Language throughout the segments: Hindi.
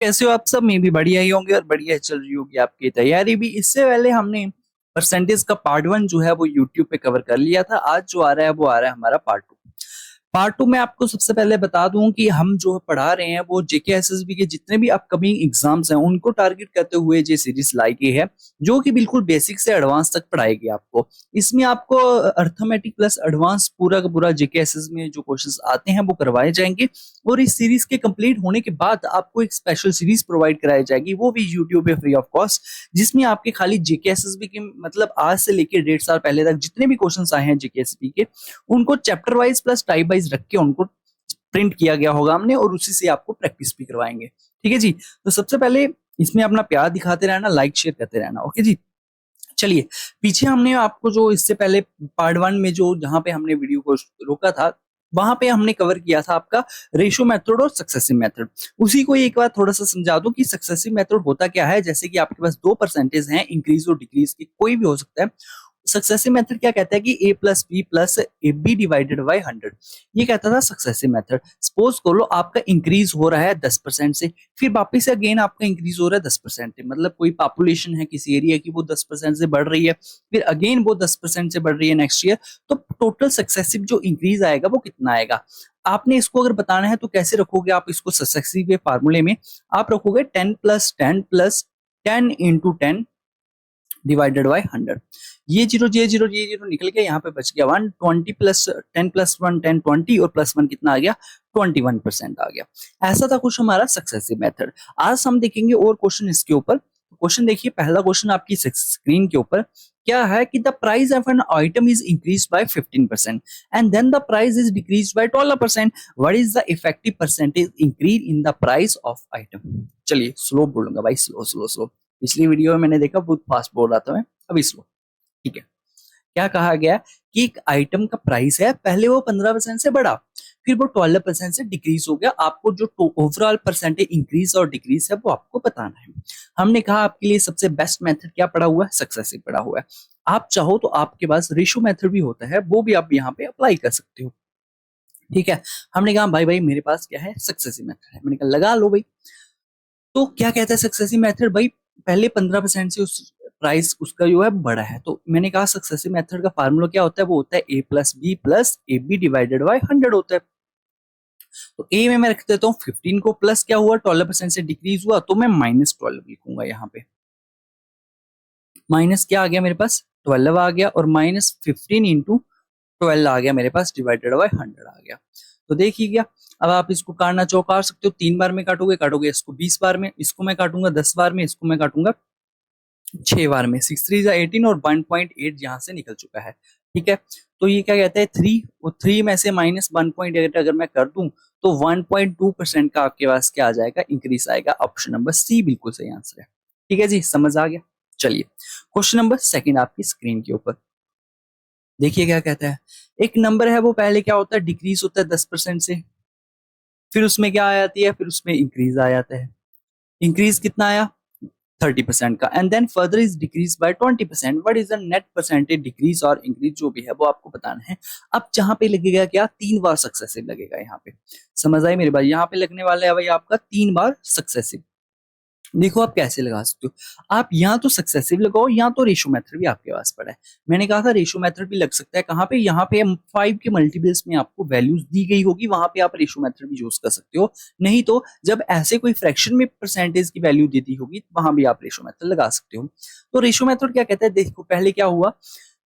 कैसे हो आप सब? मैं भी बढ़िया ही होंगे और बढ़िया चल रही होगी आपकी तैयारी भी। इससे पहले हमने परसेंटेज का पार्ट वन जो है वो यूट्यूब पे कवर कर लिया था। आज जो आ रहा है वो आ रहा है हमारा पार्ट टू। पार्ट टू में आपको सबसे पहले बता दूं कि हम जो पढ़ा रहे हैं वो जेके एसएसबी के जितने भी अपकमिंग एग्जाम्स हैं उनको टारगेट करते हुए ये सीरीज लाई गई है, जो कि बिल्कुल बेसिक से एडवांस तक पढ़ाएगी आपको। इसमें आपको अर्थमेटिक प्लस एडवांस पूरा का पूरा जेके एसएस में जो क्वेश्चंस आते हैं वो करवाए जाएंगे। और इस सीरीज के कंप्लीट होने के बाद आपको एक स्पेशल सीरीज प्रोवाइड कराई जाएगी, वो भी यूट्यूब पे फ्री ऑफ कॉस्ट, जिसमें आपके खाली जेके एसएसबी के मतलब आज से लेकर 1.5 साल पहले तक जितने भी क्वेश्चंस आए हैं जेके एसएसबी के, उनको chapter wise plus type wise रख के उनको प्रिंट किया गया होगा हमने, और उसी से आपको प्रैक्टिस भी करवाएंगे। ठीक है जी। तो सबसे पहले इसमें अपना प्यार दिखाते रहना, लाइक शेयर करते रहना। ओके जी। चलिए, पीछे हमने आपको जो इससे पहले पार्ट वन में जो जहां पे हमने वीडियो को रोका था, वहां पे हमने कवर किया था आपका रेशो मेथड और सक्सेसिव मेथड। उसी को एक बार थोड़ा सा समझा दूं कि सक्सेसिव मेथड होता क्या है। जैसे कि आपके पास दो परसेंटेज हैं, इंक्रीज और डिक्रीज के, कोई भी हो सकता है। सक्सेसिव मेथड क्या कहता है कि a plus B plus A B divided by 100, ये कहता था सक्सेसिव मेथड। सपोज कर लो आपका इंक्रीज हो रहा है 10% से, फिर वापस से अगेन आपका इंक्रीज हो रहा है 10% से, मतलब कोई पॉपुलेशन है किसी एरिया की, वो 10% से बढ़ रही है, फिर अगेन वो 10% से बढ़ रही है नेक्स्ट ईयर, तो टोटल सक्सेसिव जो इंक्रीज आएगा वो कितना आएगा। आपने इसको अगर बताना है तो कैसे रखोगे आप इसको सक्सेसिव के फार्मूले में? आप रखोगे 10 प्लस 10 डिवाइडेड बाई 100। ये जीरो निकल गया, यहाँ पे बच गया 1। 20 प्लस 10 प्लस 1 10 20, और प्लस 1 कितना आ गया? 21% आ गया। ऐसा था कुछ हमारा सक्सेसिव मेथड। आज हम देखेंगे और क्वेश्चन इसके ऊपर। क्वेश्चन देखिए, पहला क्वेश्चन आपकी स्क्रीन के ऊपर क्या है कि the price of an item is increase by 15% and then the price is decrease by 12%। What is the effective percentage increase in the price of item? चलिए स्लो बोलूंगा भाई, स्लो स्लो स्लो। पिछली वीडियो में मैंने देखा बहुत फास्ट बोल रहा था मैं, अभी स्लो। ठीक है। क्या कहा गया कि एक आइटम का प्राइस है, पहले वो 15% से बढ़ा, फिर वो 12% से डिक्रीज हो गया। आपको जो ओवरऑल परसेंटेज इंक्रीज और डिक्रीज है वो आपको बताना है। हमने कहा आपके लिए सबसे बेस्ट मेथड क्या पड़ा हुआ है? सक्सेसिव पड़ा हुआ है। आप चाहो तो आपके पास रेशो मेथड भी होता है, वो भी आप यहाँ पे अप्लाई कर सकते हो। ठीक है। हमने कहा भाई भाई मेरे पास क्या है? सक्सेसिव मेथड है। मैंने कहा लगा लो भाई। तो क्या कहता है सक्सेसिव मेथड? भाई पहले 15% से उस प्राइस उसका जो है बड़ा है, तो मैंने कहा सक्सेसिव मेथड का फार्मूला क्या होता है? वो होता है a plus B divided by 100 होता है। तो ए में मैं रख देता हूँ 15 को, प्लस क्या हुआ? 12% से डिक्रीज हुआ, तो मैं -12 लिखूंगा यहाँ पे। माइनस क्या आ गया मेरे पास? 12 आ गया, और -15 × 12 आ गया मेरे पास, डिवाइडेड बाई 100 आ गया। तो देखिए क्या, अब आप इसको काटना चाहो काट सकते हो। 3 बार में काटोगे, काटोगे इसको 20 बार में, इसको मैं काटूंगा 10 बार में, इसको मैं काटूंगा 6 बार में। 6 3 18, और 1.8 यहाँ से निकल चुका है। ठीक है। तो ये क्या कहता है? 3, और 3 में से -1.8 अगर मैं कर दूं तो 1.2% का आपके पास क्या आ जाएगा? इंक्रीज आएगा। ऑप्शन नंबर सी बिल्कुल सही आंसर है। ठीक है जी, समझ आ गया। चलिए, क्वेश्चन नंबर सेकंड आपकी स्क्रीन के ऊपर देखिए क्या कहता है। एक नंबर है, वो पहले क्या होता है? डिक्रीज होता है 10% से, फिर उसमें क्या आ जाती है? फिर उसमें इंक्रीज आ जाता है। इंक्रीज कितना आया? 30% का, and then further is decrease by 20%। What is the net percentage decrease और इंक्रीज जो भी है वो आपको बताना है। अब जहां पे लगेगा क्या? 3 बार सक्सेसिव लगेगा यहाँ पे। समझ आई मेरे भाई? यहाँ पे लगने वाला है भाई आपका 3 बार सक्सेसिव। देखो आप कैसे लगा सकते हो। आप यहाँ तो सक्सेसिव लगाओ, यहाँ तो रेशो मेथड भी आपके पास पड़ा है। मैंने कहा था रेशो मेथड भी लग सकता है। कहाँ पे? यहाँ पे 5 के मल्टीपल्स में आपको वैल्यूज दी गई होगी, वहां पे आप रेशो मेथड भी यूज कर सकते हो। नहीं तो जब ऐसे कोई फ्रैक्शन में परसेंटेज की वैल्यू दी होगी, वहां भी आप रेशो मेथड लगा सकते हो। तो रेशो मेथड क्या कहता है? देखो पहले क्या हुआ,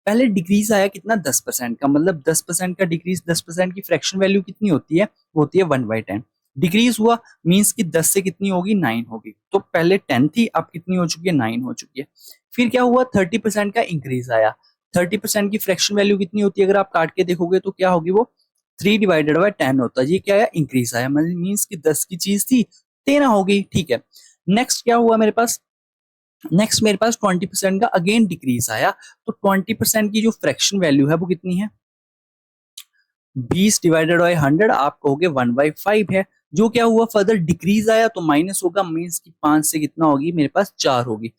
पहले डिक्रीज आया कितना? 10% का, मतलब 10% का डिक्रीज। 10% की फ्रैक्शन वैल्यू कितनी होती है? वो होती है 1/10। डिक्रीज हुआ मींस कि 10 से कितनी होगी? 9 होगी। तो पहले 10 थी, अब कितनी हो चुकी है? 9 हो चुकी है। फिर क्या हुआ? 30% का इंक्रीज आया। 30% की फ्रैक्शन वैल्यू कितनी होती है? अगर आप काट के देखोगे तो क्या होगी वो? 3/10 होता है। ये क्या है? इंक्रीज आया, मतलब मीन्स की 10 की चीज थी 13 हो गई। ठीक है। नेक्स्ट क्या हुआ मेरे पास? नेक्स्ट मेरे पास 20% का अगेन डिक्रीज आया। तो 20% की जो फ्रैक्शन वैल्यू है वो कितनी है? 20/100। आप कहोगे 1/5 है। जो क्या हुआ? फर्दर डिक्रीज आया तो माइनस होगा, मीन्स की 5 से कितना होगी मेरे पास? 4 होगी।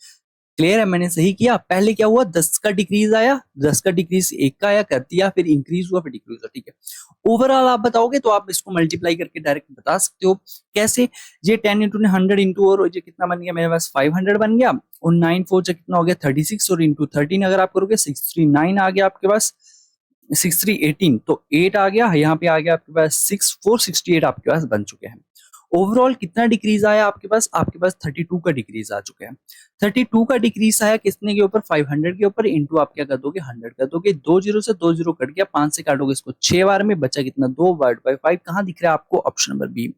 क्लियर है, मैंने सही किया। पहले क्या हुआ, 10 का डिक्रीज आया, 10 का डिक्रीज 1 का आया, कर दिया, फिर इंक्रीज हुआ, फिर डिक्रीज हुआ, ठीक है। ओवरऑल आप बताओगे तो आप इसको मल्टीप्लाई करके डायरेक्ट बता सकते हो। कैसे, ये 10 इंटू 100 इंटू, और ये कितना बन गया मेरे पास 500 बन गया, और 9 4 से कितना हो गया 36, और इंटू 13 अगर आप करोगे 639 आ गया आपके पास, 6318, तो 8 आ गया, यहाँ पे आ गया आपके पास 6468 आपके पास बन चुके हैं। ओवरऑल कितना डिक्रीज आया आपके पास, 32 का डिक्रीज आ चुका है। 32 का डिक्रीज आया किसने के ऊपर, 500 के ऊपर, इंटू आप क्या कर दोगे 100 कर दोगे, 20 से 20 कट गया, 5 से काटोगे इसको 6 बार में, बचा कितना 2 बार बाय 5, कहां दिख रहा है आपको, ऑप्शन नंबर बी।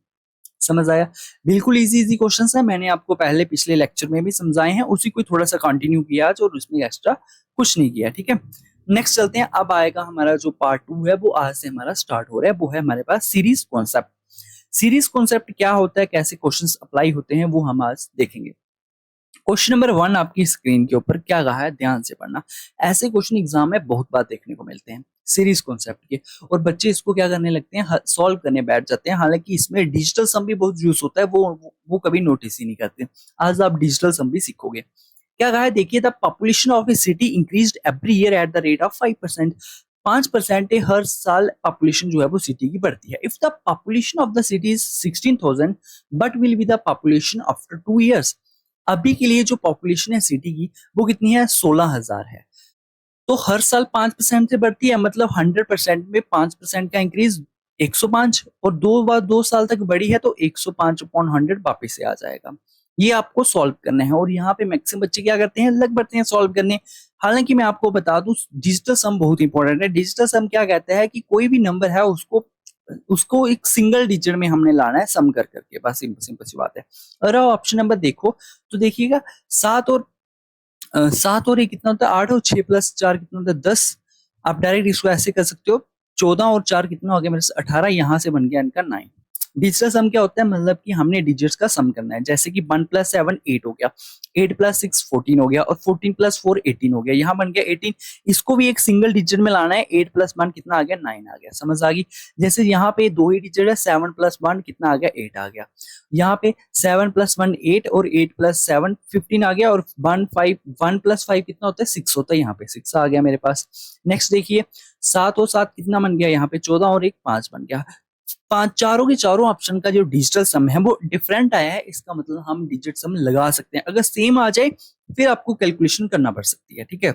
समझ आया, बिल्कुल इजी इजी क्वेश्चंस है, मैंने आपको पहले पिछले लेक्चर में भी समझाए हैं, उसी को थोड़ा सा कंटिन्यू किया आज, और उसमें एक्स्ट्रा कुछ नहीं किया, ठीक है। नेक्स्ट चलते हैं, अब आएगा हमारा जो पार्ट 2 है, वो आज से हमारा स्टार्ट हो रहा है, वो है हमारे पास सीरीज कॉन्सेप्ट। सीरीज कॉन्सेप्ट क्या होता है, कैसे क्वेश्चंस अप्लाई होते हैं, वो हम आज देखेंगे। क्वेश्चन नंबर 1 आपकी स्क्रीन के ऊपर क्या कहा है, ध्यान से पढ़ना। ऐसे क्वेश्चन एग्जाम में बहुत बार देखने को मिलते हैं सीरीज कॉन्सेप्ट के, और बच्चे इसको क्या करने लगते हैं, सॉल्व करने बैठ जाते हैं, हालांकि इसमें डिजिटल सम भी बहुत यूज होता है, वो कभी नोटिस ही नहीं करते। आज आप डिजिटल सम भी सीखोगे। क्या कहा है, देखिए, the population of A city increased every year at the rate of 5%। 5% हर साल पॉपुलेशन जो है वो सिटी की बढ़ती है। If the population of the city is 16,000 but will be the population after 2 years। अभी के लिए जो पॉपुलेशन है सिटी की वो कितनी है, 16,000 है। तो हर साल 5% से बढ़ती है, मतलब 100% में 5% का इंक्रीज 105, और 2 साल तक बढ़ी है तो 105 अपॉन 100 वापिस से आ जाएगा। ये आपको सॉल्व करना है, और यहाँ पे मैक्सिमम बच्चे क्या करते हैं, लग पड़ते हैं सॉल्व करने। हालांकि मैं आपको बता दूं, डिजिटल सम बहुत इंपॉर्टेंट है। डिजिटल सम क्या कहता है कि कोई भी नंबर है उसको उसको एक सिंगल डिजिट में हमने लाना है सम कर करके, बस सिंपल सिंपल सी बात है। अगर आप ऑप्शन नंबर देखो तो देखिएगा, 7 और 1 कितना होता है, 8, और 6 + 4 कितना होता है 10। आप डायरेक्ट इसको ऐसे कर सकते हो, 14 और 4 कितना हो गया मेरे से 18, यहां से बन गया इनका 9। डिजिटल सम क्या होता है, मतलब कि हमने डिजिट्स का सम करना है, जैसे कि 1 + 7 8 हो गया, 8 + 6 14 हो गया, और 14 + 4 18 हो गया, यहाँ बन गया 18। इसको भी एक सिंगल डिजिट में लाना है, 8 + 1 कितना आ गया 9 आ गया, समझ आ गई। जैसे यहाँ पे दो ही डिजिट है, 7 + 1 कितना आ गया 8 आ गया, यहाँ पे 7 + 1 8, और 8 + 7 15 आ गया, और 1 + 5 कितना होता है 6 होता है, यहाँ पे 6 आ गया मेरे पास। नेक्स्ट देखिए, 7 और 7 कितना बन गया, यहाँ पे 14 और 1 5 बन गया। पांच, चारों के चारों ऑप्शन का जो डिजिटल सम है वो डिफरेंट आया है, इसका मतलब हम डिजिट सम लगा सकते हैं। अगर सेम आ जाए फिर आपको कैलकुलेशन करना पड़ सकती है, ठीक है।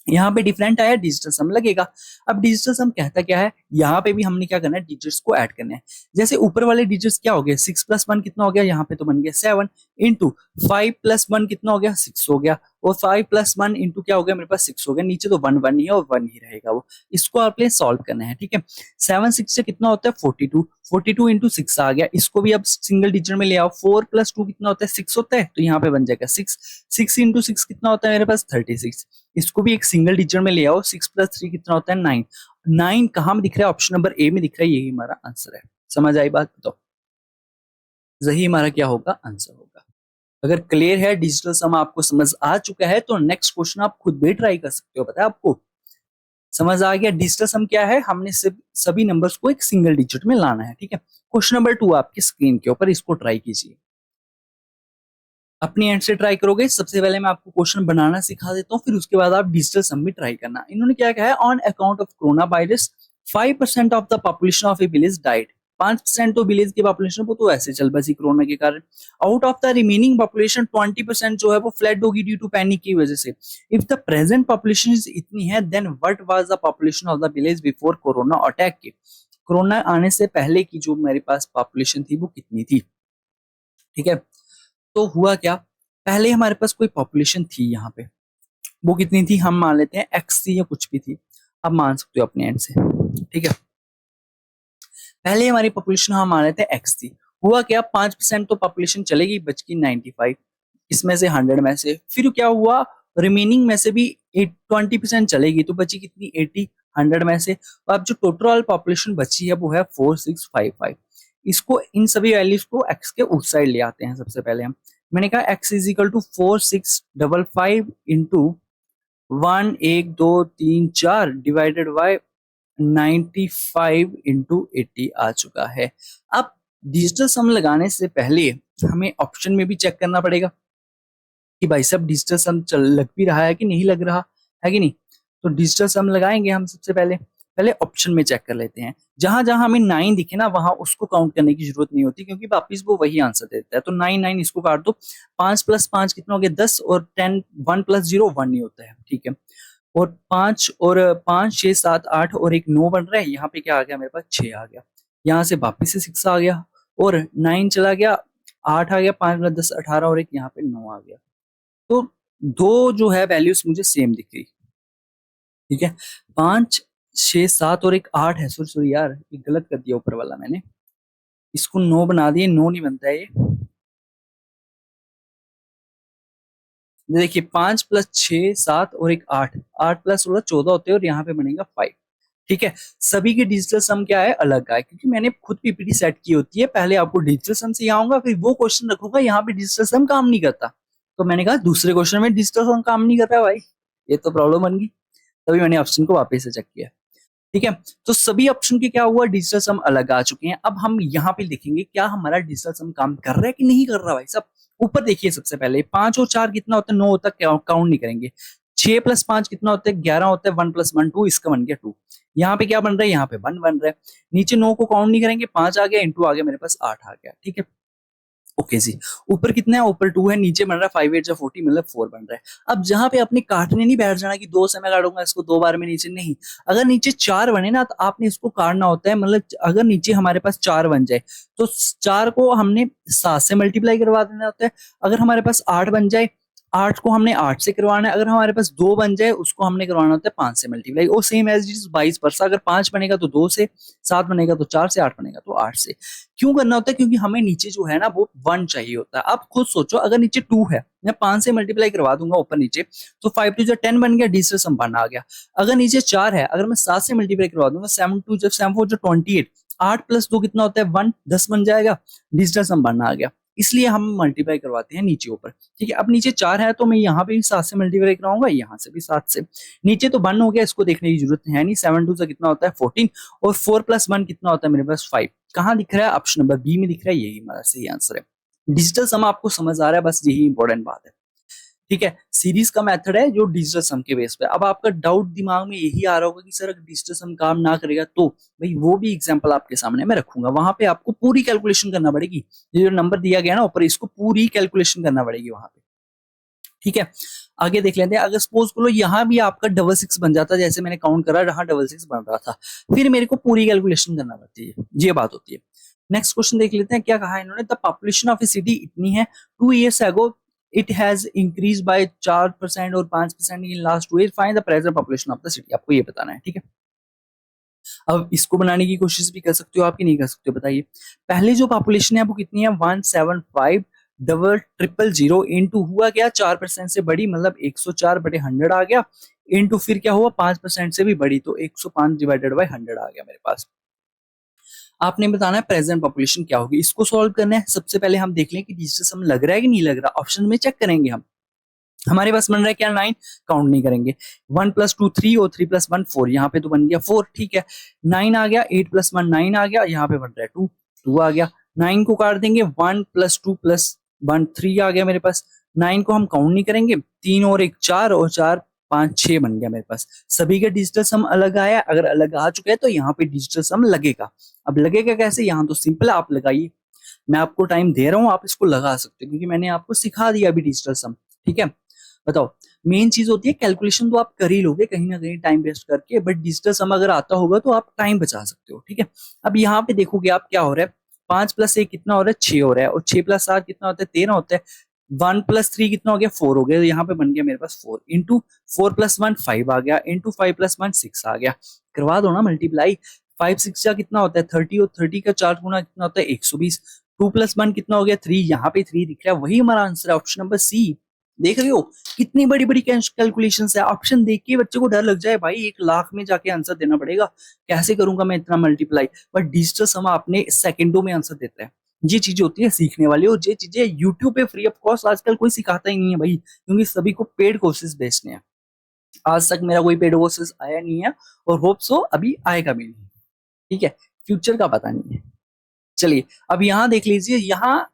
यहाँ पे डिफरेंट आया, डिजिटल सम लगेगा। अब डिजिटल सम कहता क्या है, यहाँ पे भी हमने क्या करना है, डिजिट्स को ऐड करना है। जैसे ऊपर वाले डिजिट्स क्या हो गए, 6 + 1 कितना हो गया, यहाँ पे तो बन गया 7, इंटू 5 + 1 कितना हो गया 6 हो गया, और 5 + 1 इंटू क्या हो गया मेरे पास 6 हो गया, नीचे तो 1 1 ही है और 1 ही रहेगा वो। इसको आपने सॉल्व करना है, ठीक है। 7 6 से कितना होता है 42, 42 इंटू 6 आ गया, इसको भी अब सिंगल डिजिट में ले आओ। 4 + 2 कितना होता है 6 होता है, तो यहाँ पे बन जाएगा 6। 6 इंटू 6 कितना होता है मेरे पास 36, इसको भी एक सिंगल डिजिट में ले आओ। 6 + 3 कितना होता है 9। 9 कहाँ में दिख रहा है, ऑप्शन नंबर ए में दिख रहा है, यही हमारा आंसर है। समझ आई बात, तो यही हमारा क्या होगा, आंसर होगा। अगर क्लियर है, डिजिटल सम आपको समझ आ चुका है, तो नेक्स्ट क्वेश्चन आप खुद भी ट्राई कर सकते हो। पता है आपको, समझ आ गया डिजिटल सम क्या है, हमने सिर्फ सभी नंबर्स को एक सिंगल डिजिट में लाना है, ठीक है। क्वेश्चन नंबर 2 आपकी स्क्रीन के ऊपर, इसको ट्राई कीजिए, अपनी एंड से ट्राई करोगे। सबसे पहले मैं आपको क्वेश्चन बनाना सिखा देता हूँ, फिर उसके बाद आप डिजिटल सम भी ट्राई करना। इन्होंने क्या कहा है, on account of corona virus 5% of the population of A village died. 5% तो विलेज की पॉपुलेशन वो तो ऐसे चल बसी कोरोना के कारण। Out of the remaining population 20% जो है वो फ्लड होगी ड्यू टू पैनिक की वजह से। इफ द प्रेजेंट पॉपुलेशन इतनी है, then what was the population of the village before corona attack के। कोरोना आने से पहले की जो मेरे पास पॉपुलेशन थी वो कितनी थी, ठीक है। तो हुआ क्या, पहले हमारे पास कोई पॉपुलेशन थी यहाँ पे, वो कितनी थी, हम मान लेते हैं एक्स थी या कुछ भी थी, आप मान सकते हो अपने एंड से, ठीक है। पहले हमारी पॉपुलेशन हम मान लेते हैं एक्स थी। हुआ क्या, 5% तो पॉपुलेशन चलेगी, बच की 95, इसमें से 100 में से। फिर क्या हुआ, रिमेनिंग में से भी 20% चलेगी, तो बची कितनी 80, 100 में से। तो अब जो टोटल पॉपुलेशन बची है वो है 4655। इसको इन सभी वैल्यूज को एक्स के उस साइड ले आते हैं सबसे पहले हम। मैंने कहा x is equal to 4655 into 1 1 2 3 4 divided by 95 into 80 आ चुका है। अब डिजिटल सम लगाने से पहले हमें ऑप्शन में भी चेक करना पड़ेगा, कि भाई साहब डिजिटल सम चल लग भी रहा है कि नहीं लग रहा है कि नहीं। तो डिजिटल सम लगाएंगे हम सबसे पहले। पहले ऑप्शन में चेक कर लेते हैं, जहां जहां हमें 9 दिखे ना वहां उसको काउंट करने की जरूरत नहीं होती, क्योंकि वापिस वो वही आंसर देता है। तो 9 9 इसको काट दो। 5 प्लस 5 कितना हो गया 10, और 10 1 प्लस 0 1 ही होता है, ठीक है। और 5 और 5 6 7 8 और एक 9 बन रहा है, यहाँ पे क्या आ गया मेरे पास 6 आ गया। यहाँ से वापिस से 6 आ गया, और 9 चला गया, 8 आ गया, 5 प्लस 10 18, और एक यहाँ पे 9 आ गया। तो दो जो है वैल्यूज मुझे सेम दिख रही, ठीक है। 5 6 7 और एक 8 है, सॉरी सॉरी यार ये गलत कर दिया ऊपर वाला मैंने, इसको 9 बना दिए, 9 नहीं बनता है ये देखिए 5 प्लस 6 7 और एक 8, 8 प्लस 16 14 होते हैं, और यहाँ पे बनेगा 5, ठीक है। सभी के डिजिटल सम क्या है अलग है, क्योंकि मैंने खुद पीपीटी सेट की होती है, पहले आपको डिजिटल सम से आऊंगा, फिर वो क्वेश्चन रखूंगा यहाँ पे डिजिटल सम काम नहीं करता, तो मैंने कहा दूसरे क्वेश्चन में डिजिटल सम काम नहीं कर रहा है भाई, ये तो प्रॉब्लम बन गई। तभी मैंने ऑप्शन को वापस से चेक किया, ठीक है। तो सभी ऑप्शन के क्या हुआ डिजिटल सम अलग आ चुके हैं। अब हम यहाँ पे देखेंगे क्या हमारा डिजिटल सम काम कर रहा है कि नहीं कर रहा भाई सब। ऊपर देखिए सबसे पहले 5 और 4 कितना होता है 9 होता है, काउंट नहीं करेंगे। 6 प्लस 5 कितना होता है 11 होता है, 1 प्लस 1 2, इसका बन गया 2। यहाँ पे क्या बन रहा है यहाँ पे 1 बन रहा है। नीचे 9 को काउंट नहीं करेंगे, 5 आ गया इंटू आ गया मेरे पास 8 आ गया, ठीक है। ओके जी। ऊपर कितना है ऊपर 2 है, नीचे बन रहा है 5 8 40 मतलब 4 बन रहा है। अब जहां पे आपने काटने नहीं बैठ जाना कि 2 से मैं काटूंगा इसको 2 बार में, नीचे नहीं। अगर नीचे 4 बने ना तो आपने इसको काटना होता है, मतलब अगर नीचे हमारे पास 4 बन जाए तो 4 को हमने 7 से मल्टीप्लाई करवा देना होता है। अगर हमारे पास 8 बन जाए, 8 को हमने 8 से करवाना है। अगर हमारे पास 2 बन जाए उसको हमने करवाना होता है 5 से मल्टीप्लाई, और सेम एज इट इज 22 वर्षा। अगर 5 बनेगा तो 2 से, 7 बनेगा तो 4 से, 8 बनेगा तो 8 से। क्यों करना होता है क्योंकि हमें नीचे जो है ना वो 1 चाहिए होता है। आप खुद सोचो अगर नीचे 2 है, मैं 5 से मल्टीप्लाई करवा दूंगा ऊपर नीचे, तो 5 टू 10 बन गया, डिजिटल सम 1 आ गया। अगर नीचे 4 है, अगर मैं 7 से मल्टीप्लाई करवा दूंगा 7 टू 7 4 28, 8 प्लस 2 कितना होता है 1, 10 बन जाएगा, डिजिटल सम 1 आ गया। इसलिए हम मल्टीप्लाई करवाते हैं नीचे ऊपर, ठीक है। अब नीचे 4 है तो मैं यहाँ पे भी 7 से मल्टीप्लाई कराऊंगा, यहाँ से भी 7 से। नीचे तो 1 हो गया, इसको देखने की जरूरत है नहीं। 7 टू से कितना होता है 14, और 4 प्लस 1 कितना होता है मेरे पास 5। कहाँ दिख रहा है ऑप्शन नंबर बी में दिख रहा है, यही हमारा सही आंसर है। डिजिटल सम आपको समझ आ रहा है, बस यही इंपॉर्टेंट बात है, ठीक है। सीरीज का मेथड है जो डिजिटल सम के बेस पे। अब आपका डाउट दिमाग में यही आ रहा होगा कि सर अगर डिजिटल सम काम ना करेगा तो, भाई वो भी एग्जांपल आपके सामने मैं रखूंगा, वहां पे आपको पूरी कैलकुलेशन करना पड़ेगी। ये जो नंबर दिया गया ना ऊपर, इसको पूरी कैलकुलेशन करना पड़ेगी वहां पे, ठीक है। आगे देख लेते हैं। अगर सपोज करो यहाँ भी आपका 66 बन जाता, जैसे मैंने काउंट करा रहा 66 बन रहा था, फिर मेरे को पूरी कैलकुलेशन करना पड़ती है, ये बात होती है। नेक्स्ट क्वेश्चन देख लेते हैं क्या कहा इन्होंने। The population of A city इतनी है, 2 years ago it has increase by 4% और 5% in last 2 years, find the present population of the city. आपको ये बताना है, ठीक है। अब इसको बनाने की कोशिश भी कर सकते हो, आप नहीं कर सकते हो, बताइए। पहले जो पॉपुलेशन है वो कितनी है 175,000 इंटू हुआ क्या 4% से बड़ी, मतलब 104/100 आ गया, इंटू फिर क्या हुआ 5% से भी बड़ी, तो 105 डिवाइडेड बाय 100 आ गया मेरे पास। आपने बताना है प्रेजेंट पॉपुलेशन क्या होगी। इसको सॉल्व करना है, सबसे पहले हम देख लें कि डिजिटल सम लग रहा है कि नहीं लग रहा। ऑप्शन में चेक करेंगे हम, हमारे पास बन रहा है क्या 9, काउंट नहीं करेंगे। 1 प्लस 2 3 और 3 प्लस 1 4, यहाँ पे तो बन गया 4, ठीक है। 9 आ गया, 8 प्लस 1 9 आ गया, यहाँ पे बन रहा है 2, 2 आ गया। 9 को काट देंगे, 1 प्लस 2 प्लस 1 3 आ गया मेरे पास। 9 को हम काउंट नहीं करेंगे, 3 और 1 4, और 4 5 6 बन गया मेरे पास। सभी का डिजिटल सम अलग आया, अगर अलग आ चुका है तो यहाँ पे डिजिटल सम लगेगा। अब लगेगा कैसे, यहाँ तो सिंपल है, आप लगाइए, मैं आपको टाइम दे रहा हूँ, आप इसको लगा सकते हो, क्योंकि मैंने आपको सिखा दिया अभी डिजिटल सम, ठीक है। बताओ, मेन चीज होती है कैलकुलेशन तो आप कर ही लोगे कहीं ना कहीं टाइम वेस्ट करके, बट डिजिटल सम अगर आता होगा तो आप टाइम बचा सकते हो, ठीक है। अब यहाँ पे देखोगे आप क्या हो रहा है, 5 प्लस 1 कितना हो रहा है 6 हो रहा है, और 6 प्लस 7 कितना होता है 13 होता है। 1 प्लस 3 कितना हो गया 4 हो गया, तो यहाँ पे बन गया मेरे पास 4, इंटू 4 प्लस 1 5 आ गया, इंटू 5 प्लस 1 6 आ गया। करवा दो ना मल्टीप्लाई। 5 6 का कितना होता है 30, और 30 का 4 गुना कितना होता है 120। 2 प्लस 1 कितना हो गया 3, यहाँ पे 3 दिख रहा है, वही हमारा आंसर है ऑप्शन नंबर सी। देख रहे हो कितनी बड़ी बड़ी कैलकुलेशन है। ऑप्शन देख के बच्चे को डर लग जाए, भाई 1 लाख में जाके आंसर देना पड़ेगा, कैसे करूंगा मैं इतना मल्टीप्लाई। बट डिजिटल सम आपने सेकंडों में आंसर देता है। ये चीजें होती है सीखने वाली, और ये चीजें यूट्यूब पे फ्री ऑफ कॉस्ट आजकल कोई सिखाता ही नहीं है भाई, क्योंकि सभी को पेड कोर्सेज बेचने हैं। आज तक मेरा कोई पेड कोर्सेज आया नहीं है, और होप सो अभी आएगा भी नहीं, ठीक है। फ्यूचर का पता नहीं है। चलिए अब यहाँ देख लीजिए, यहाँ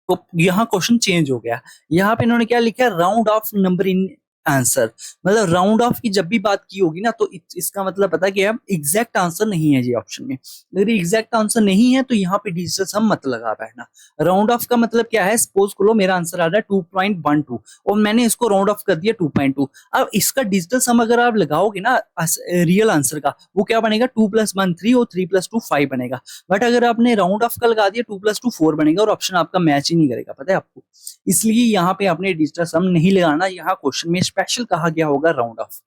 तो यहाँ क्वेश्चन चेंज हो गया। यहाँ पे इन्होंने क्या लिखा है, round of number in answer, मतलब राउंड ऑफ की जब भी बात की होगी ना तो इसका मतलब पता क्या है, एग्जैक्ट आंसर नहीं है जी ऑप्शन में। अगर एग्जैक्ट आंसर नहीं है तो यहाँ पे डिजिटल सम मत लगा बैठना। राउंड ऑफ का मतलब क्या है, सपोज करो मेरा आंसर आ रहा है 2.12 और मैंने इसको राउंड ऑफ कर दिया 2.2। अब इसका डिजिटल सम अगर आप लगाओगे ना रियल आंसर का, वो क्या बनेगा, 2+1 3 और 3+2 5 बनेगा। बट अगर आपने राउंड ऑफ का लगा दिया 2+2 4 बनेगा और ऑप्शन आपका मैच ही नहीं करेगा, पता है आपको। इसलिए यहाँ पे आपने डिजिटल सम नहीं लगाना, यहाँ क्वेश्चन में स्पेशल कहा गया होगा राउंड ऑफ।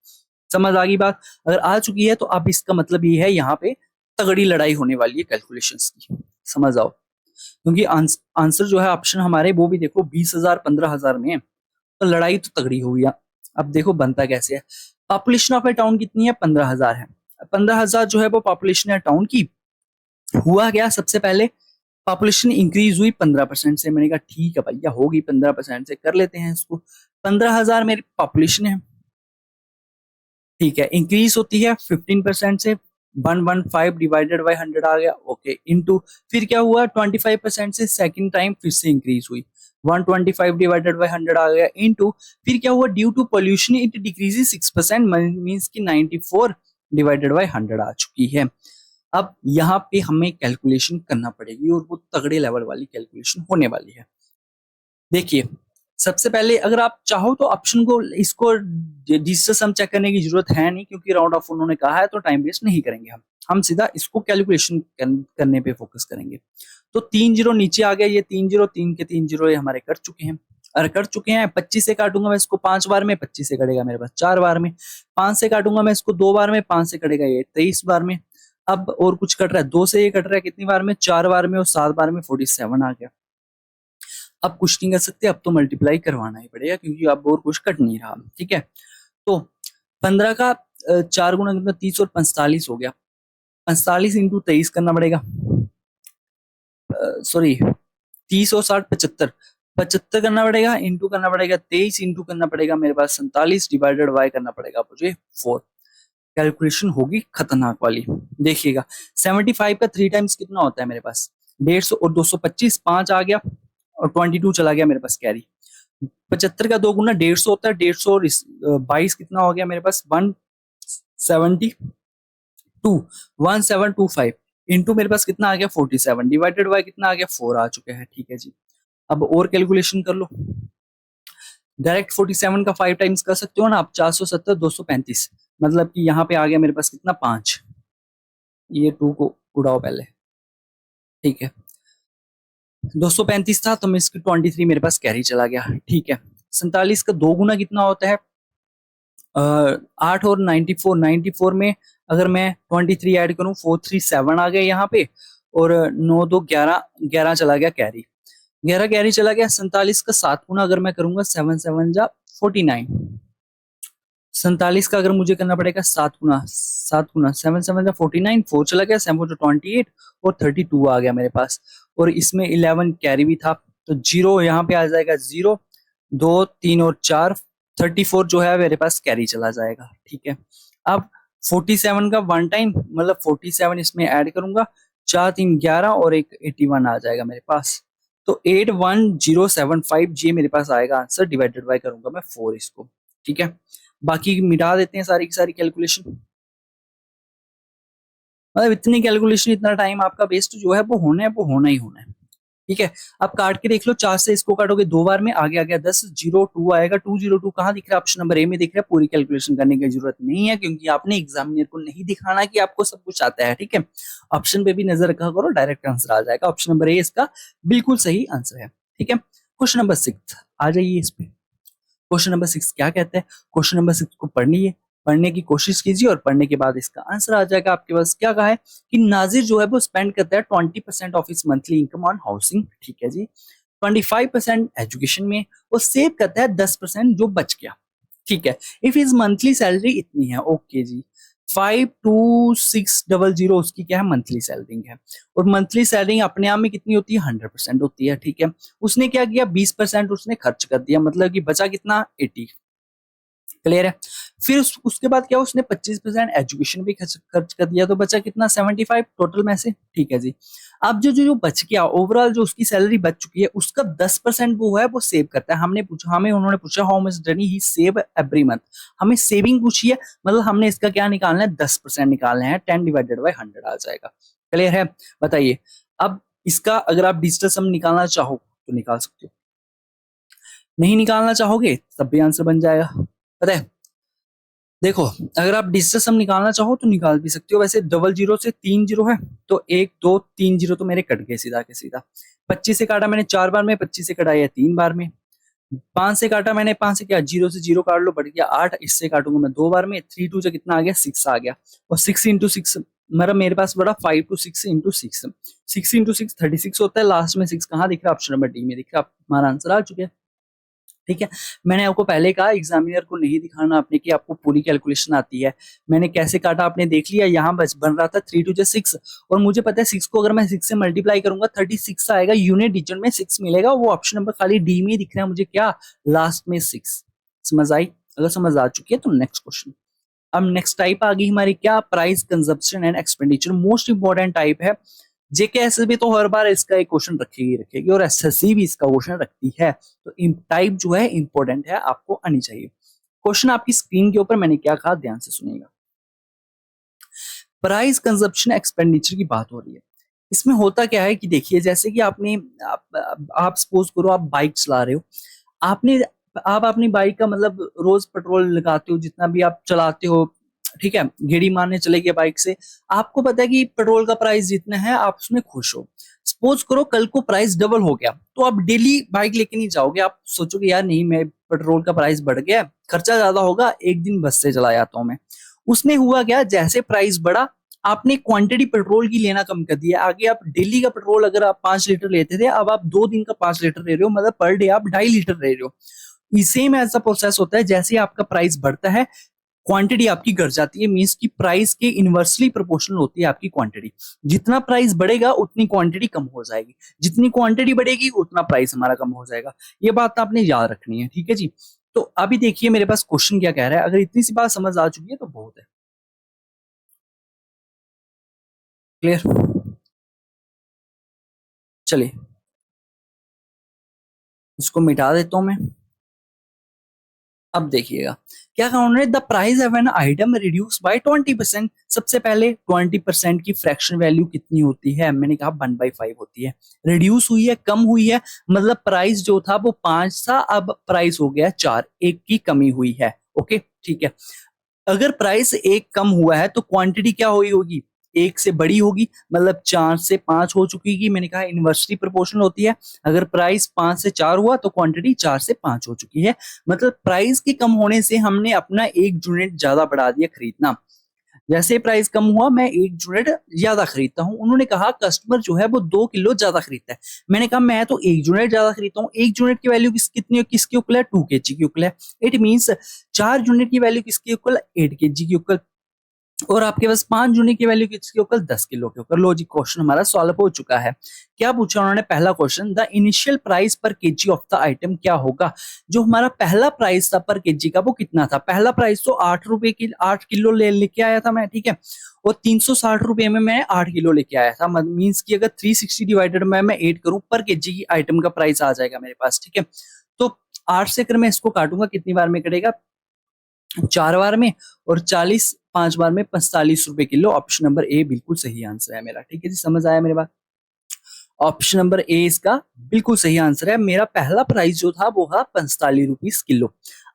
समझ आ गई बात? अगर आ चुकी है तो अब इसका मतलब ये है यहाँ पे तगड़ी लड़ाई होने वाली है कैलकुलेशंस की, समझ आओ। क्योंकि आंसर जो है ऑप्शन हमारे वो भी देखो 20,000 15,000 में है, तो लड़ाई तो तगड़ी होगी। अब देखो बनता कैसे है। पॉपुलेशन ऑफ ए टाउन कितनी है, 15,000 है। 15,000 जो है वो पॉपुलेशन है टाउन की। हुआ क्या, सबसे पहले पॉपुलेशन इंक्रीज हुई 15% से। मैंने कहा ठीक है भैया होगी 15% से, कर लेते हैं इसको। 15,000 मेरी पॉपुलेशन है, ठीक है। इंक्रीज होती है 15% से, 115 डिवाइडेड बाई 100 आ गया, ओके। इनटू फिर क्या हुआ, 25% से सेकंड टाइम फिर से इंक्रीज हुई, 125 डिवाइडेड बाई 100 आ गया। इनटू फिर क्या हुआ, due to pollution it decreases 6%, means की 94 डिवाइडेड बाई 100 आ चुकी है। अब यहाँ पे हमें कैलकुलेशन करना पड़ेगी और वो तगड़े लेवल वाली कैलकुलेशन होने वाली है। देखिए सबसे पहले अगर आप चाहो तो ऑप्शन को इसको डिजिटल सम चेक करने की जरूरत है नहीं, क्योंकि राउंड ऑफ उन्होंने कहा है, तो टाइम वेस्ट नहीं करेंगे हम सीधा इसको कैलकुलेशन करने पे फोकस करेंगे। तो 3 जीरो नीचे आ गया, ये 3 जीरो, 3 के 3 जीरो ये हमारे कट चुके हैं। अगर कट चुके हैं 25 से काटूंगा मैं इसको 5 बार में, 25 से कटेगा मेरे पास 4 बार में। 5 से काटूंगा मैं इसको 2 बार में, 5 से कटेगा ये 23 बार में। अब और कुछ कट रहा है, 2 से ये कट रहा है कितनी बार में, 4 बार में, और 7 बार में 47 आ गया। अब कुछ नहीं कर सकते, अब तो मल्टीप्लाई करवाना ही पड़ेगा, क्योंकि अब और कुछ कट नहीं रहा, ठीक है। तो 15 का 4 गुना कितना, 30 और 45 हो गया। 45 इंटू 23 करना पड़ेगा, सॉरी 30 और 60 75, 75 करना पड़ेगा, इंटू करना पड़ेगा 23, इंटू करना पड़ेगा मेरे पास 47 डिवाइडेड बाय करना पड़ेगा मुझे 4। कैलकुलेशन होगी खतरनाक वाली, देखिएगा। 75 का 3 टाइम्स कितना होता है मेरे पास, 150 और 225, 5 आ गया और 22 चला गया मेरे पास कैरी। 75 का 2 गुना 150 होता है, 150 और 22 कितना हो गया मेरे पास, 1725 इंटू मेरे पास कितना आ गया 47 डिवाइडेड बाय कितना आ गया 4 आ चुके हैं, ठीक है जी। अब और कैलकुलेशन कर लो, डायरेक्ट 47 का 5 टाइम्स कर सकते हो ना आप, 470 235, मतलब कि यहाँ पे आ गया मेरे पास कितना 5, ये 2 को उड़ाओ पहले, ठीक है। 235 था तो मैं इसकी 23 मेरे पास कैरी चला गया, ठीक है। 47 का 2 गुना कितना होता है, 8 और 94, 94 में अगर मैं 23 ऐड करूं 437 आ गए यहाँ पे, और 9 2 11, 11 चला गया कैरी, 11 कैरी चला गया। 47 का 7 गुना अगर मैं करूंगा 7 7 जा 49, 47 का अगर मुझे करना पड़ेगा 7 गुना, 7 7 जा 49, 4 चला गया, 7 4 28 और 32 आ गया मेरे पास, और इसमें 11 कैरी भी था, तो जीरो यहाँ पे आ जाएगा, 0 2 3 और 4, 34 जो है मेरे पास कैरी चला जाएगा, ठीक है। अब 47 का 1 टाइम मतलब 47 इसमें ऐड करूंगा, 4 3 11 और एक 81 आ जाएगा मेरे पास, तो 81075 जी मेरे पास आएगा आंसर, डिवाइडेड बाय करूंगा मैं 4 इसको, ठीक है। बाकी मिटा देते हैं सारी की सारी कैलकुलेशन, मतलब इतनी कैलकुलेशन इतना टाइम आपका वेस्ट जो है वो होना है, वो होना ही होना है, ठीक है। अब काट के देख लो, 4 से इसको काटोगे 2 बार में, आगे आ गया 10, 02 आएगा, 202 कहाँ दिख रहा है, ऑप्शन नंबर ए में दिख रहा है। पूरी कैलकुलेशन करने की जरूरत नहीं है, क्योंकि आपने एग्जामिनर को नहीं दिखाना कि आपको सब कुछ आता है, ठीक है। ऑप्शन पे भी नजर रखा करो, डायरेक्ट आंसर आ जाएगा। ऑप्शन नंबर ए इसका बिल्कुल सही आंसर है, ठीक है। क्वेश्चन नंबर 6 आ जाइए इस पे। क्वेश्चन नंबर 6 क्या कहता है, क्वेश्चन नंबर 6 को पढ़नी की कोशिश कीजिए, और पढ़ने के बाद इसका आंसर आ जाएगा आपके पास। क्या कहा है कि नाजिर जो है वो स्पेंड करता है 20% of his monthly income on housing, ठीक है जी, 25% एजुकेशन में, और सेव करता है 10% जो बच गया, ठीक है। इफ हिज मंथली सैलरी इतनी है, ओके जी, 52600 उसकी क्या है मंथली सैलरी है, और मंथली सैलरी अपने आप में कितनी होती है 100% होती है, ठीक है। उसने क्या किया 20% उसने खर्च कर दिया, मतलब कि बचा कितना 80, क्लियर है। फिर उसके बाद क्या उसने 25% एजुकेशन भी खर्च कर दिया, तो बचा कितना 75 टोटल में से, ठीक है जी। अब जो बच गया ओवरऑल जो उसकी सैलरी बच चुकी है उसका 10% वो है वो सेव करता है। उन्होंने पूछा how much money he save every month, हमें सेविंग पूछी है, मतलब हमने इसका क्या निकालना है 10% निकालना है, 10 डिवाइडेड बाई 100 आ जाएगा। क्लियर है, बताइए। अब इसका अगर आप डिजिटल सम निकालना चाहो तो निकाल सकते हो, नहीं निकालना चाहोगे तब भी आंसर बन जाएगा। पता है, देखो अगर आप डिजिटल सम निकालना चाहो तो निकाल भी सकते हो। वैसे डबल जीरो से 3 जीरो है तो 1 2 3 जीरो तो मेरे कट गए सीधा के सीधा। 25 से काटा मैंने 4 बार में, 25 से कटा है 3 बार में। 5 से काटा मैंने, 5 से क्या, जीरो से जीरो काट लो, बढ़ गया 8। इससे काटूंगा मैं 2 बार में, 3 2 से कितना आ गया 6 आ गया। और 6 इंटू 6 मतलब मेरे पास बड़ा 5 टू 6 इंटू 6, 6 इंटू 6 36 होता है। लास्ट में 6 कहाँ दिख रहा है, ऑप्शन नंबर डी में दिख रहा है। हमारा आंसर आ चुका है, ठीक है। मैंने आपको पहले कहा एग्जामिनर को नहीं दिखाना आपने कि आपको पूरी कैलकुलेशन आती है। मैंने कैसे काटा आपने देख लिया, यहाँ बस बन रहा था 3 2 6, और मुझे पता है 6 को अगर मैं 6 से मल्टीप्लाई करूंगा 36 आएगा, यूनिट डिजिट में 6 मिलेगा। वो ऑप्शन नंबर खाली डी में ही दिख रहा है मुझे, क्या लास्ट में 6। समझ आई? अगर समझ आ चुकी है तो नेक्स्ट क्वेश्चन। अब नेक्स्ट टाइप आ गई हमारी क्या, price consumption and expenditure, most important type है। जेके एसएसबी तो हर बार इसका एक क्वेश्चन रखेगी और एसएससी भी इसका क्वेश्चन रखती है, तो टाइप जो है इंपॉर्टेंट है, आपको आनी चाहिए। क्वेश्चन आपकी स्क्रीन के ऊपर मैंने क्या कहा, ध्यान से सुनिएगा। प्राइस कंजप्शन एक्सपेंडिचर की बात हो रही है। इसमें होता क्या है कि देखिए, जैसे कि आप सपोज करो आप बाइक चला रहे हो, आपने आप अपनी बाइक का मतलब रोज पेट्रोल लगाते हो, जितना भी आप चलाते हो, ठीक है, गेड़ी मारने चले गए बाइक से, आपको पता है कि पेट्रोल का प्राइस जितना है आप उसमें खुश हो। सपोज करो कल को प्राइस डबल हो गया तो आप डेली बाइक लेके नहीं जाओगे, आप सोचोगे यार नहीं, मैं पेट्रोल का प्राइस बढ़ गया, खर्चा ज्यादा होगा, एक दिन बस से चला जाता हूं मैं। उसमें हुआ क्या, जैसे प्राइस बढ़ा आपने क्वांटिटी पेट्रोल की लेना कम कर दिया। आगे आप डेली का पेट्रोल अगर आप 5 लीटर लेते थे, अब आप 2 दिन का 5 लीटर ले रहे हो, मतलब पर डे आप 2.5 लीटर ले रहे हो। सेम ऐसा प्रोसेस होता है, जैसे आपका प्राइस बढ़ता है क्वांटिटी आपकी घट जाती है, मींस की प्राइस के इनवर्सली प्रोपोर्शनल होती है आपकी क्वांटिटी। जितना प्राइस बढ़ेगा उतनी क्वांटिटी कम हो जाएगी, जितनी क्वांटिटी बढ़ेगी उतना प्राइस हमारा कम हो जाएगा। ये बात आपने याद रखनी है, ठीक है जी। तो अभी देखिए मेरे पास क्वेश्चन क्या कह रहा है, अगर इतनी सी बात समझ आ चुकी है तो बहुत है। क्लियर, चलिए इसको मिटा देता हूं मैं। अब देखिएगा क्या कहा उन्होंने, the price of an item reduce by 20%। सबसे पहले 20% की फ्रैक्शन वैल्यू कितनी होती है, मैंने कहा 1/5 होती है। रिड्यूस हुई है, कम हुई है, मतलब प्राइस जो था वो 5 था, अब प्राइस हो गया 4, एक की कमी हुई है। ओके ठीक है। अगर प्राइस एक कम हुआ है तो क्वांटिटी क्या हुई होगी, एक से बड़ी होगी, मतलब 4 से 5 हो चुकी है। मैंने कहा इनवर्सली प्रोपोर्शनल होती है, अगर प्राइस 5 से 4 हुआ तो क्वांटिटी 4 से 5 हो चुकी है। मतलब प्राइस के कम होने से हमने अपना एक यूनिट ज्यादा बढ़ा दिया खरीदना। जैसे प्राइस कम हुआ मैं एक यूनिट ज्यादा खरीदता हूँ। उन्होंने कहा कस्टमर जो है वो 2 किलो ज्यादा खरीदता है, मैंने कहा मैं तो एक यूनिट ज्यादा खरीदता हूँ। एक यूनिट की वैल्यू कितनी किसके इक्वल है, 2 kg की इक्वल है। इट मीन्स 4 यूनिट की वैल्यू किसके इक्वल, 8 kg की इक्वल। और आपके पास 5 यूनिट की वैल्यू किसके ऊपर, 10 किलो के ऊपर। लो जी क्वेश्चन हमारा सॉल्व हो चुका है। क्या पूछा उन्होंने, पहला क्वेश्चन, द इनिशियल प्राइस पर केजी ऑफ द आइटम क्या होगा। जो हमारा पहला प्राइस था पर केजी का वो कितना था, पहला प्राइस तो 8 रुपए की 8 किलो लेके आया था मैं, ठीक है, और 360 रुपए में मैं 8 किलो लेके आया था। मीन्स की अगर 360 डिवाइडेड मैं 8 करूं पर केजी की आइटम का प्राइस आ जाएगा मेरे पास, ठीक है। तो 8 से अगर मैं इसको काटूंगा कितनी बार में कटेगा, 4 बार में, और 40 5 बार में 45 रुपए किलो। ऑप्शन नंबर ए बिल्कुल सही आंसर है मेरा, ठीक है जी। समझ आया मेरे बात, ऑप्शन नंबर ए इसका बिल्कुल सही आंसर है। मेरा पहला प्राइस जो था वो था 45 रुपीस किलो।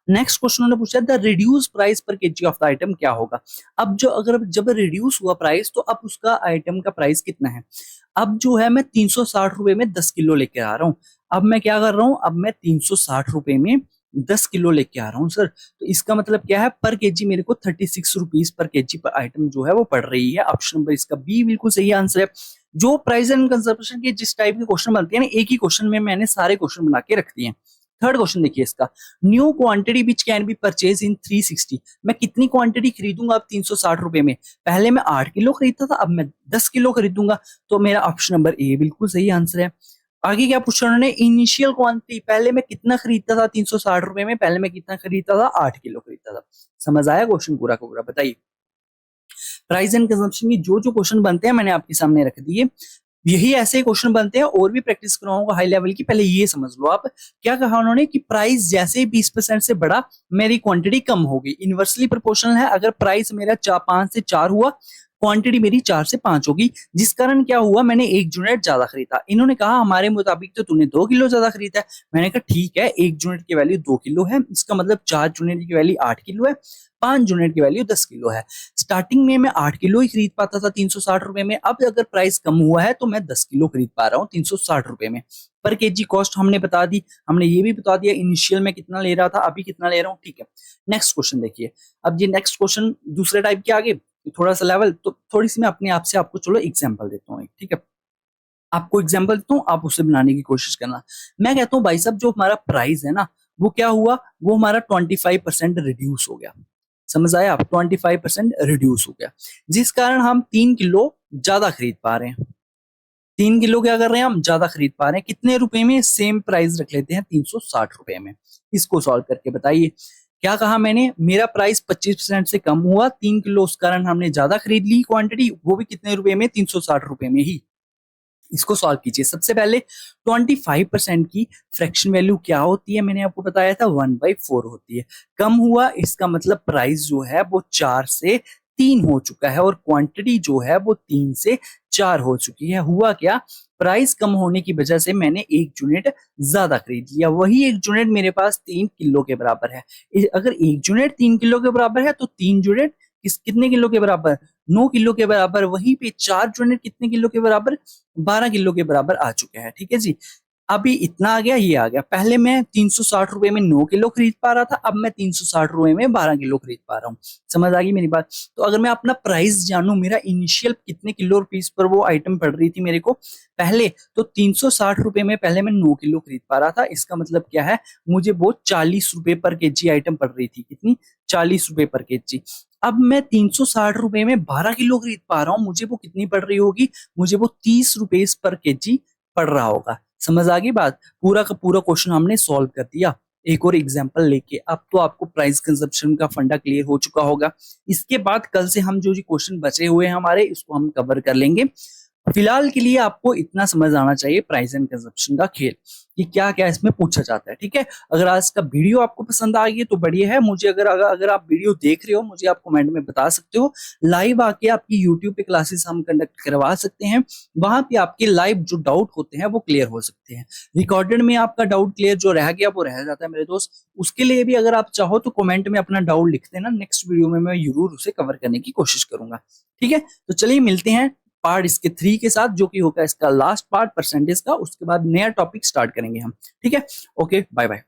नेक्स्ट क्वेश्चन उन्होंने पूछा द रिड्यूस प्राइस पर केजी ऑफ द आइटम क्या होगा। अब जो अगर जब रिड्यूस हुआ प्राइस तो अब उसका आइटम का प्राइस कितना है। अब जो है मैं 360 रुपए में 10 किलो लेके आ रहा हूँ। अब मैं क्या कर रहा हूँ, अब मैं 360 रुपए में 10 किलो लेके आ रहा हूँ सर। तो इसका मतलब क्या है, पर केजी मेरे को 36 रुपीज पर केजी पर आइटम जो है वो पड़ रही है। ऑप्शन नंबर इसका बी बिल्कुल सही आंसर है। जो प्राइस एंड कंजर्वेशन के जिस टाइप के क्वेश्चन बनते हैं ना, एक ही क्वेश्चन में मैंने सारे क्वेश्चन बना के रख दिए हैं। थर्ड क्वेश्चन देखिए इसका, new quantity which can be purchase in 360। मैं कितनी क्वांटिटी खरीदूंगा अब 360 रुपए में, पहले मैं 8 किलो खरीदता था अब मैं 10 किलो खरीदूंगा। तो मेरा ऑप्शन नंबर ए बिल्कुल सही आंसर है। आगे क्या पूछा उन्होंने, इनिशियल क्वांटिटी, पहले मैं कितना खरीदता था 360 रुपए में, पहले मैं कितना खरीदता था, 8 किलो खरीदता था। समझ आया क्वेश्चन पूरा का पूरा, बताइए। प्राइस एंड कंजम्पशन की जो जो क्वेश्चन बनते हैं मैंने आपके सामने रख दिए, यही ऐसे क्वेश्चन बनते हैं, और भी प्रैक्टिस कराऊंगा हाई लेवल की। पहले ये समझ लो आप, क्या कहा उन्होंने कि प्राइस जैसे ही 20% से बढ़ा मेरी क्वांटिटी कम होगी, इनवर्सली प्रोपोर्शनल है। अगर प्राइस मेरा 5 से 4 हुआ, क्वांटिटी मेरी 4 से 5 होगी, जिस कारण क्या हुआ, मैंने 1 यूनिट ज्यादा खरीदा। इन्होंने कहा हमारे मुताबिक तो तूने 2 किलो ज्यादा खरीदा है। मैंने कहा ठीक है, 1 यूनिट की वैल्यू 2 किलो है, इसका मतलब 4 यूनिट की वैल्यू 8 किलो है, 5 यूनिट की वैल्यू 10 किलो है। स्टार्टिंग में मैं 8 किलो ही खरीद पाता था 360 रुपए में, अब अगर प्राइस कम हुआ है तो मैं 10 किलो खरीद पा रहा हूँ 360 रुपए में। पर केजी कॉस्ट हमने बता दी, हमने ये भी बता दिया इनिशियल में कितना ले रहा था, अभी कितना ले रहा हूँ, ठीक है। नेक्स्ट क्वेश्चन देखिए। अब ये नेक्स्ट क्वेश्चन दूसरे टाइप के आगे थोड़ा सा लेवल, तो थोड़ी सी मैं अपने आप से आपको चलो एग्जाम्पल देता हूँ, ठीक है। आपको एग्जाम्पल देता हूँ, आप उसे बनाने की कोशिश करना। मैं कहता हूँ भाई साहब, जो हमारा प्राइस है ना, वो क्या हुआ, वो हमारा 25% रिड्यूस हो गया। समझ आया आप, 25% रिड्यूस हो गया, जिस कारण हम 3 किलो ज्यादा खरीद पा रहे हैं। 3 किलो क्या कर रहे हैं, हम ज्यादा खरीद पा रहे हैं। कितने रुपए में, सेम प्राइस रख लेते हैं 360 रुपए में। इसको सॉल्व करके बताइए। क्या कहा मैंने, मेरा प्राइस 25% से कम हुआ, 3 किलो, उस कारण हमने ज्यादा खरीद ली क्वांटिटी, वो भी कितने रुपए में, 360 रुपए में ही। इसको सॉल्व कीजिए। सबसे पहले 25% की फ्रैक्शन वैल्यू क्या होती है, मैंने आपको बताया था 1/4 होती है। कम हुआ, इसका मतलब प्राइस जो है वो 4 से 3 हो चुका है, और क्वांटिटी जो है वो 3 से 4 हो चुकी है। हुआ क्या, प्राइस कम होने की वजह से मैंने 1 यूनिट ज्यादा खरीद लिया, वही 1 यूनिट मेरे पास 3 किलो के बराबर है। अगर 1 यूनिट 3 किलो के बराबर है तो 3 यूनिट कितने किलो के बराबर, 9 किलो के बराबर। वहीं पे 4 यूनिट कितने किलो के बराबर, 12 किलो के बराबर आ चुके हैं, ठीक है जी। अभी इतना आ गया, ये आ गया। पहले मैं 360 रुपए में 9 किलो खरीद पा रहा था, अब मैं 360 रुपए में 12 किलो खरीद पा रहा हूँ। समझ आ गई मेरी बात। तो अगर मैं अपना प्राइस जानूं, मेरा इनिशियल कितने किलो रुपीस पर वो आइटम पड़ रही थी मेरे को पहले, तो 360 रुपए में पहले मैं 9 किलो खरीद पा रहा था। इसका मतलब क्या है, मुझे वो 40 रुपए पर केजी आइटम पड़ रही थी। कितनी, 40 रुपए पर केजी। अब मैं 360 रुपए में 12 किलो खरीद पा रहा हूँ, मुझे वो कितनी पड़ रही होगी, मुझे वो 30 रुपए पर केजी पड़ रहा होगा। समझ आ गई बात। पूरा का पूरा क्वेश्चन हमने सॉल्व कर दिया एक और एग्जांपल लेके। अब तो आपको प्राइस कंजप्शन का फंडा क्लियर हो चुका होगा। इसके बाद कल से हम जो क्वेश्चन बचे हुए हैं हमारे, इसको हम कवर कर लेंगे। फिलहाल के लिए आपको इतना समझ आना चाहिए प्राइस एंड कंजप्शन का खेल, कि क्या क्या इसमें पूछा जाता है, ठीक है। अगर आज का वीडियो आपको पसंद आ गई तो बढ़िया है। मुझे अगर आप वीडियो देख रहे हो, मुझे आप कमेंट में बता सकते हो। लाइव आके आपकी यूट्यूब पे क्लासेस हम कंडक्ट करवा सकते हैं, वहां पे आपके लाइव जो डाउट होते हैं वो क्लियर हो सकते हैं। रिकॉर्डेड में आपका डाउट क्लियर जो रह गया वो रह जाता है मेरे दोस्त। उसके लिए भी अगर आप चाहो तो कमेंट में अपना डाउट लिख देना, नेक्स्ट वीडियो में मैं जरूर उसे कवर करने की कोशिश करूंगा, ठीक है। तो चलिए मिलते हैं पार्ट इसके 3 के साथ, जो कि होगा इसका लास्ट पार्ट परसेंटेज का। उसके बाद नया टॉपिक स्टार्ट करेंगे हम, ठीक है। Okay, bye bye.